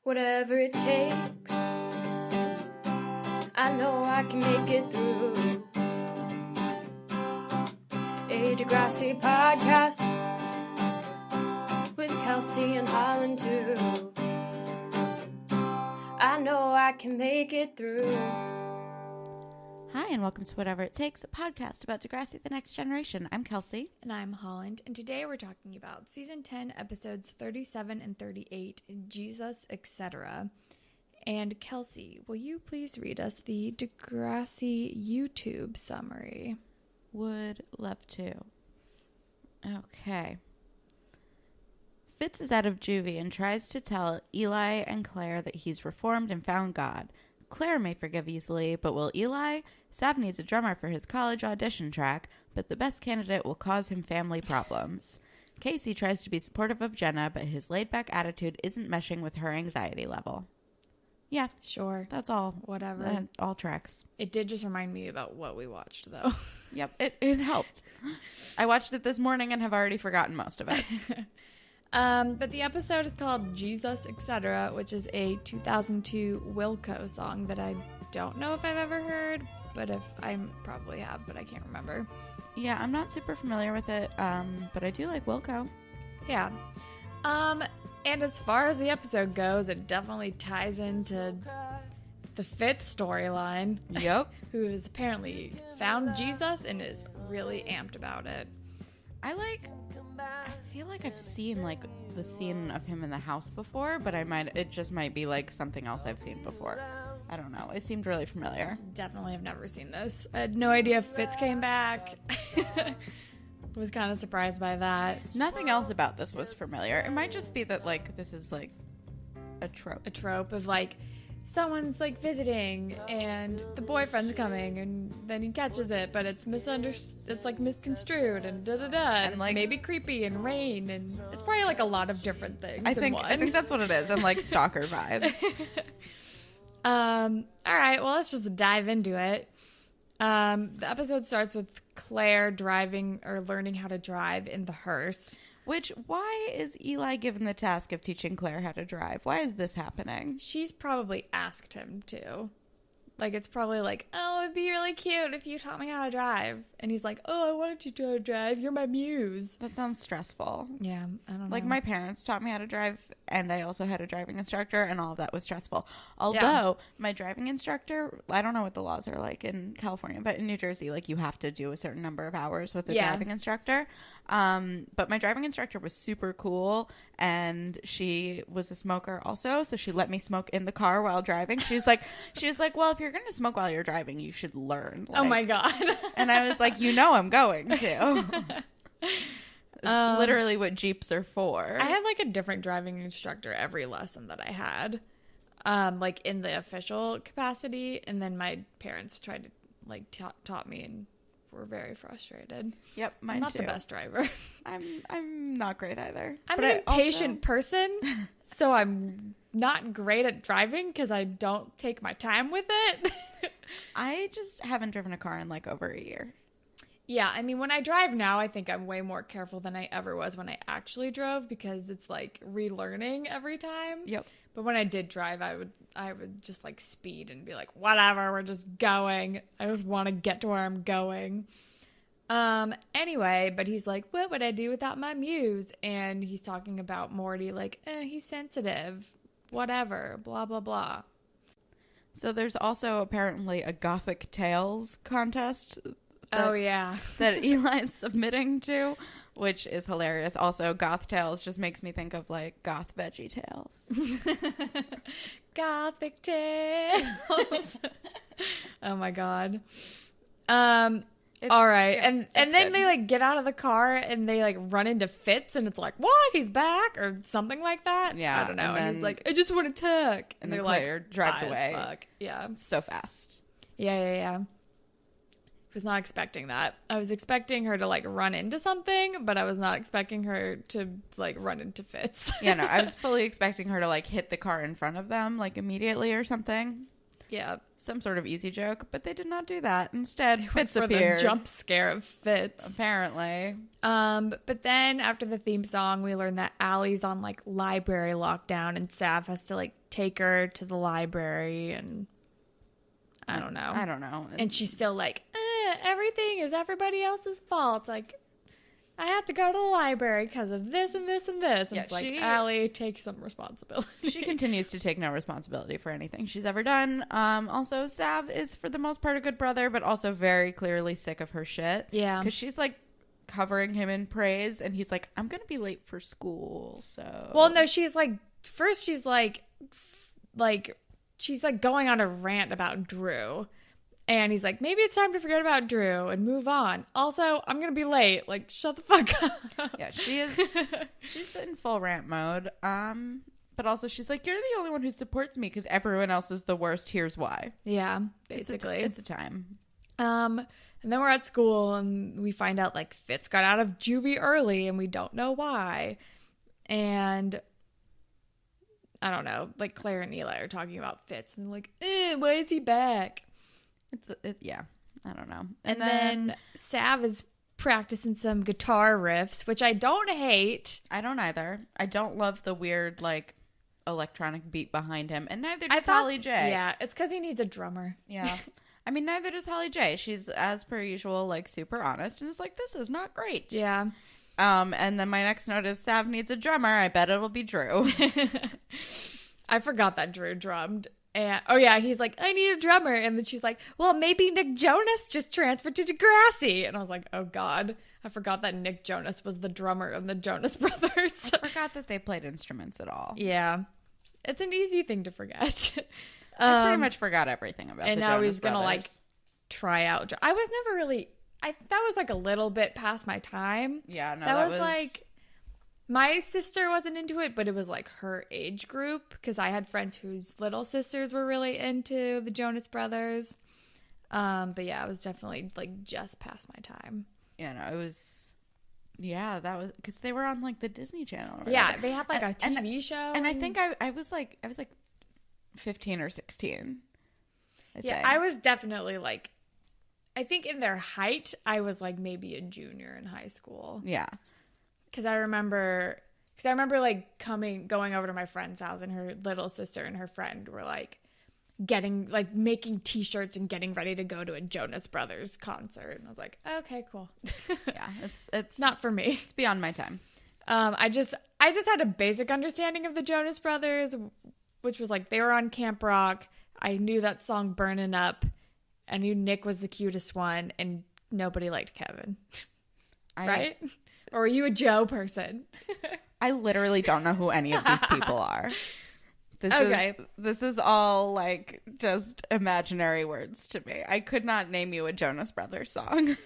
whatever it takes. I know I can make it through. A Degrassi podcast with Kelsey and Holland too. I know I can make it through. Hi, and welcome to Whatever It Takes, a podcast about Degrassi the Next Generation. I'm Kelsey. And I'm Holland, and today we're talking about Season 10, Episodes 37 and 38, Jesus, etc. And Kelsey, will you please read us the Degrassi YouTube summary? Would love to. Okay. Fitz is out of juvie and tries to tell Eli and Claire that he's reformed and found God. Claire may forgive easily, but will Eli? Sav needs a drummer for his college audition track, but the best candidate will cause him family problems. Casey tries to be supportive of Jenna, but his laid-back attitude isn't meshing with her anxiety level. Yeah. Sure. That's all. Whatever. All tracks. It did just remind me about what we watched, though. Yep, it helped. I watched it this morning and have already forgotten most of it. But the episode is called Jesus, etc., which is a 2002 Wilco song that I don't know if I've ever heard, but if I probably have, but I can't remember. Yeah, I'm not super familiar with it, but I do like Wilco. Yeah. And as far as the episode goes, it definitely ties into the Fitz storyline. Yep. Who has apparently found Jesus and is really amped about it. I feel like I've seen like the scene of him in the house before, but it just might be like something else I've seen before. I don't know. It seemed really familiar. Definitely have never seen this. I had no idea Fitz came back. Was kind of surprised by that. Nothing else about this was familiar. It might just be that like this is like a trope. A trope of like someone's like visiting and the boyfriend's coming and then he catches it, but it's misunderstood. It's like misconstrued and and like maybe creepy and rain, and it's probably like a lot of different things. I think that's what it is, and like stalker vibes. All right, well, let's just dive into it. The episode starts with Claire driving or learning how to drive in the hearse. Which, why is Eli given the task of teaching Claire how to drive? Why is this happening? She's probably asked him to. Like, it's probably like, oh, it'd be really cute if you taught me how to drive. And he's like, oh, I wanted you to drive. You're my muse. That sounds stressful. Yeah, I don't know. Like, my parents taught me how to drive, and I also had a driving instructor, and all of that was stressful. Although, my driving instructor, I don't know what the laws are like in California, but in New Jersey, like, you have to do a certain number of hours with a driving instructor. But my driving instructor was super cool, and she was a smoker also, so she let me smoke in the car while driving. She was like, well, if you're going to smoke while you're driving, you should learn. Like, oh my God. And I was like, I'm going to. Literally what Jeeps are for. I had like a different driving instructor every lesson that I had, like in the official capacity, and then my parents tried to like taught me and were very frustrated. Yep, mine I'm not too. the best driver. I'm not great either. I'm an impatient person, so I'm not great at driving because I don't take my time with it. I just haven't driven a car in like over a year. Yeah, I mean, when I drive now, I think I'm way more careful than I ever was when I actually drove, because it's like relearning every time. Yep. But when I did drive, I would just like speed and be like, whatever, we're just going. I just want to get to where I'm going. Anyway, but he's like, what would I do without my muse? And he's talking about Morty like, he's sensitive, whatever, blah, blah, blah. So there's also apparently a Gothic Tales contest. That Eli's submitting to, which is hilarious. Also, Goth Tales just makes me think of like Goth Veggie Tales. Gothic Tales. Oh my God. All right. And then good. They like get out of the car and they like run into Fitz, and it's like, what? He's back or something like that. Yeah. I don't know. And he's like, I just want to talk. And they're like, drives away. Fuck. Yeah. So fast. Yeah. Was not expecting that. I was expecting her to like run into something, but I was not expecting her to like run into Fitz. Yeah, no, I was fully expecting her to like hit the car in front of them like immediately or something. Yeah. Some sort of easy joke, but they did not do that. Instead, Fitz for appeared. the jump scare of Fitz. Apparently. But then after the theme song, we learn that Allie's on like library lockdown and Sav has to like take her to the library and I don't know. And she's still like, everything is everybody else's fault. Like, I have to go to the library because of this and this and this. And Yeah, it's like, Allie, take some responsibility. She continues to take no responsibility for anything she's ever done. Also, Sav is, for the most part, a good brother, but also very clearly sick of her shit. Yeah. Because she's, like, covering him in praise, and he's like, I'm going to be late for school, so... Well, no, she's like, first she's like, she's like going on a rant about Drew. And he's like, maybe it's time to forget about Drew and move on. Also, I'm going to be late. Like, shut the fuck up. Yeah, she's in full rant mode. But also she's like, you're the only one who supports me because everyone else is the worst. Here's why. Yeah, basically. It's a time. And then we're at school and we find out like Fitz got out of juvie early and we don't know why. And I don't know, like Claire and Eli are talking about Fitz and they're like, why is he back? Yeah, I don't know. And then Sav is practicing some guitar riffs, which I don't hate. I don't either. I don't love the weird, like, electronic beat behind him. And neither does Holly J. Yeah, it's because he needs a drummer. Yeah. I mean, neither does Holly J. She's, as per usual, like, super honest. And is like, this is not great. Yeah. And then my next note is Sav needs a drummer. I bet it'll be Drew. I forgot that Drew drummed. And, oh, yeah, he's like, I need a drummer. And then she's like, well, maybe Nick Jonas just transferred to Degrassi. And I was like, oh, God. I forgot that Nick Jonas was the drummer of the Jonas Brothers. I forgot that they played instruments at all. Yeah. It's an easy thing to forget. I pretty much forgot everything about and the now Jonas he's going to, like, Brothers. try out. I was never really... that was, like, a little bit past my time. Yeah, no, that was, like... My sister wasn't into it, but it was like her age group because I had friends whose little sisters were really into the Jonas Brothers. But yeah, it was definitely like just past my time. Yeah, no, it was. Yeah, that was because they were on like the Disney Channel. Or yeah, they had like a TV show. And I think I was like 15 or 16. I was definitely like, I think in their height, I was like maybe a junior in high school. Yeah. Because I remember like going over to my friend's house and her little sister and her friend were like making t-shirts and getting ready to go to a Jonas Brothers concert. And I was like, okay, cool. Yeah, it's not for me. It's beyond my time. I just had a basic understanding of the Jonas Brothers, which was like they were on Camp Rock. I knew that song Burnin' Up. I knew Nick was the cutest one and nobody liked Kevin. Right? Or are you a Joe person? I literally don't know who any of these people are. This is all like just imaginary words to me. I could not name you a Jonas Brothers song.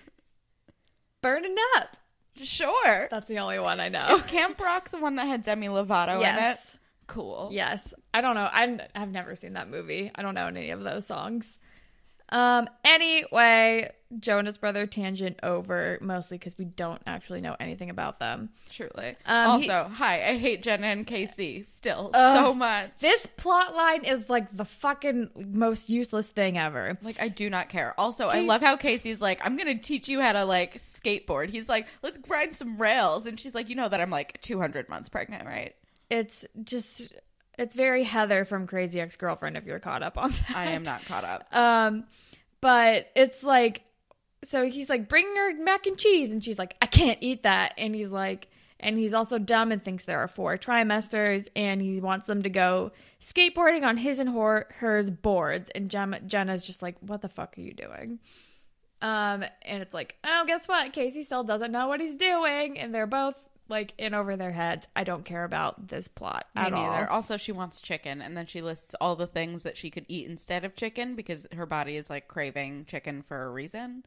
Burnin' Up. Sure. That's the only one I know. Is Camp Rock the one that had Demi Lovato in it? Cool. Yes. I don't know. I've never seen that movie. I don't know any of those songs. Anyway, Jonas Brother tangent over, mostly because we don't actually know anything about them. Truly. Hi, I hate Jenna and Casey still so much. This plot line is like the fucking most useless thing ever. Like, I do not care. Also, I love how Casey's like, I'm going to teach you how to like skateboard. He's like, let's grind some rails. And she's like, you know that I'm like 200 months pregnant, right? It's very Heather from Crazy Ex-Girlfriend if you're caught up on that. I am not caught up. But it's like, so he's like, bring her mac and cheese. And she's like, I can't eat that. And he's like, and he's also dumb and thinks there are 4 trimesters. And he wants them to go skateboarding on his and hers boards. And Jenna's just like, what the fuck are you doing? And it's like, oh, guess what? Casey still doesn't know what he's doing. And they're both like in over their heads. I don't care about this plot at all. Me neither. Also, she wants chicken, and then she lists all the things that she could eat instead of chicken because her body is like craving chicken for a reason.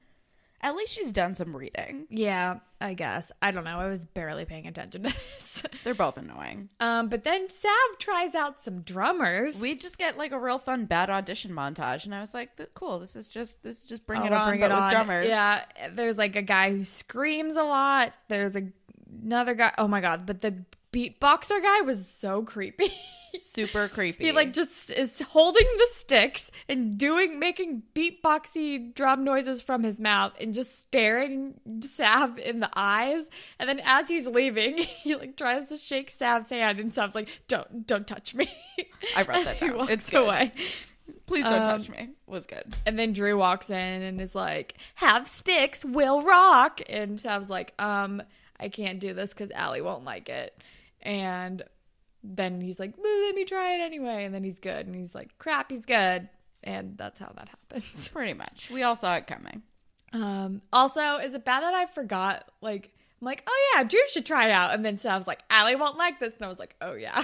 At least she's done some reading. Yeah, I guess. I don't know. I was barely paying attention to this. They're both annoying. But then Sav tries out some drummers. We just get like a real fun bad audition montage, and I was like, cool. This is just bring it on, bring but it on. With drummers. Yeah, there's like a guy who screams a lot. There's another guy. Oh my god! But the beatboxer guy was so creepy. Super creepy. He like just is holding the sticks and making beatboxy drum noises from his mouth and just staring Sav in the eyes. And then as he's leaving, he like tries to shake Sav's hand, and Sav's like, "Don't touch me." I wrote that down. He walks It's good. away. Please don't touch me. Was good. And then Drew walks in and is like, "Have sticks, will rock." And Sav's like, I can't do this because Allie won't like it. And then he's like, well, let me try it anyway. And then he's good. And he's like, crap, he's good. And that's how that happens. Pretty much. We all saw it coming. Also, is it bad that I forgot? Like, I'm like, oh yeah, Drew should try it out. And then Sav's like, Allie won't like this. And I was like, oh yeah.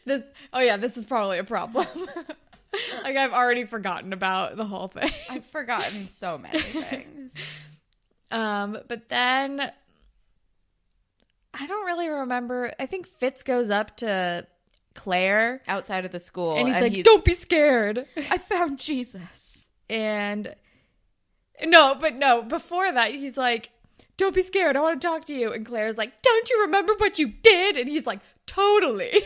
This is probably a problem. Like, I've already forgotten about the whole thing. I've forgotten so many things. But then I don't really remember. I think Fitz goes up to Claire Outside of the school. and he's like, don't be scared. I found Jesus. And no, before that, he's like, don't be scared. I want to talk to you. And Claire's like, don't you remember what you did? And he's like, totally.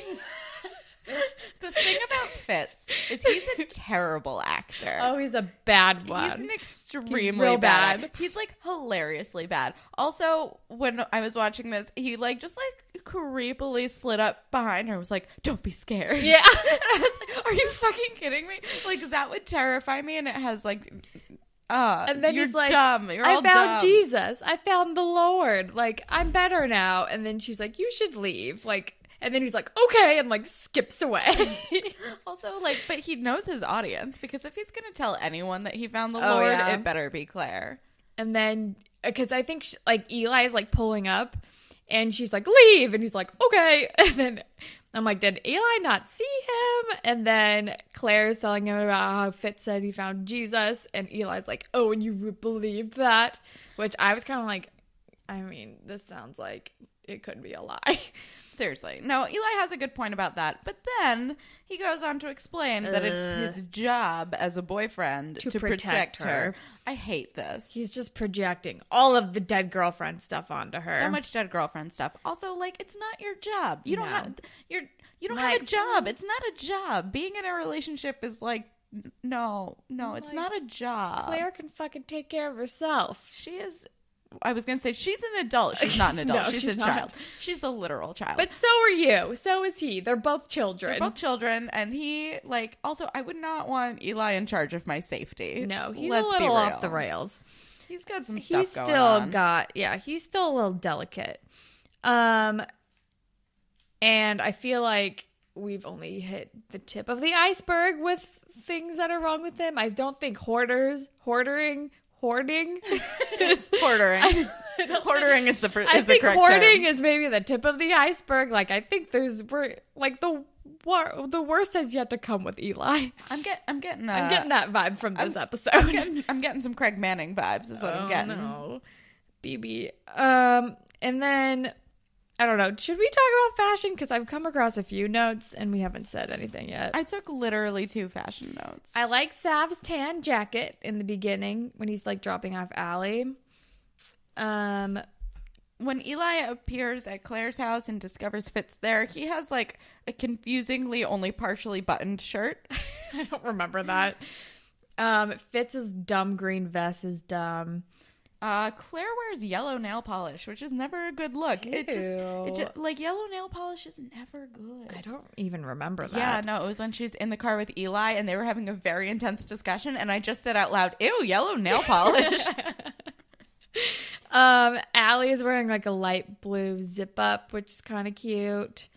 The thing about Fitz is he's a terrible actor. Oh, he's a bad one. He's an extremely real bad. He's like hilariously bad. Also, when I was watching this, he like just like creepily slid up behind her and was like, don't be scared. Yeah. And I was like, are you fucking kidding me? Like, that would terrify me. And it has like, and then you're he's like, dumb. You're all I found dumb. Jesus. I found the Lord. Like, I'm better now. And then she's like, you should leave. Like, and then he's like, okay, and like skips away. Also, like, but he knows his audience, because if he's gonna tell anyone that he found the Lord, yeah. it better be Claire. And then, because I think like Eli is like pulling up, and she's like, leave, and he's like, okay. And then I'm like, did Eli not see him? And then Claire's telling him about how Fitz said he found Jesus, and Eli's like, oh, and you believed that? Which I was kind of like, I mean, this sounds like it could be a lie. Seriously. No, Eli has a good point about that. But then he goes on to explain that it's his job as a boyfriend to protect her. I hate this. He's just projecting all of the dead girlfriend stuff onto her. So much dead girlfriend stuff. Also, like, it's not your job. You don't have have Like, a job. It's not a job. Being in a relationship is like, no, it's not a job. Claire can fucking take care of herself. She is. I was going to say, she's an adult. She's not an adult. No, she's a not. child. She's a literal child. But so are you. So is he. They're both children. They're both children. And he, like, also, I would not want Eli in charge of my safety. No, he's Let's a little be real. off the rails. He's got some stuff He's going still on. he's still a little delicate. And I feel like we've only hit the tip of the iceberg with things that are wrong with him. I don't think hoarding is Hoarding. Hoarding is the correct I think term. hoarding is maybe the tip of the iceberg. Like, I think like the worst has yet to come with Eli. I'm getting that vibe from this episode. I'm getting some Craig Manning vibes is what I'm getting. No. BB. And then I don't know. Should we talk about fashion? Because I've come across a few notes and we haven't said anything yet. I took literally 2 fashion notes. I like Sav's tan jacket in the beginning when he's like dropping off Allie. When Eli appears at Claire's house and discovers Fitz there, he has like a confusingly only partially buttoned shirt. I don't remember that. Fitz's dumb green vest is dumb. Claire wears yellow nail polish, which is never a good look. It just like yellow nail polish is never good. I don't even remember that. Yeah, no, it was when she was in the car with Eli and they were having a very intense discussion, and I just said out loud, "Ew, yellow nail polish." Allie is wearing like a light blue zip up, which is kind of cute.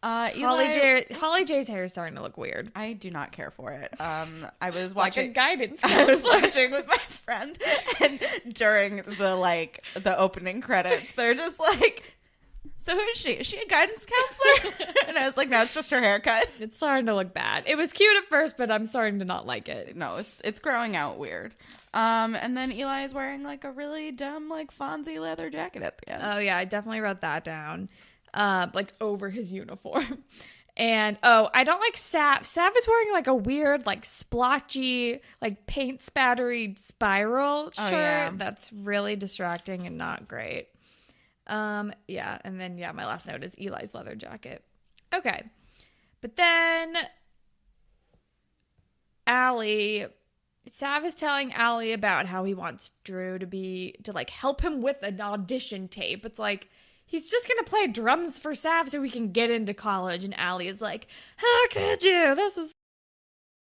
Holly J's hair is starting to look weird. I do not care for it. I was Like a watching guidance I was counselor. watching with my friend, and during the opening credits, they're just like, "So who is she? Is she a guidance counselor?" And I was like, "No, it's just her haircut." It's starting to look bad. It was cute at first, but I'm starting to not like it. No, it's growing out weird. And then Eli is wearing like a really dumb like Fonzie leather jacket at the end. Oh yeah, I definitely wrote that down. Like over his uniform. And I don't like Sav. Sav is wearing like a weird like splotchy like paint spattery spiral shirt. Yeah. That's really distracting and not great. And then my last note is Eli's leather jacket. Okay. But then Sav is telling Allie about how he wants Drew to like help him with an audition tape. It's like, he's just going to play drums for Sav so he can get into college. And Allie is like, how could you? This is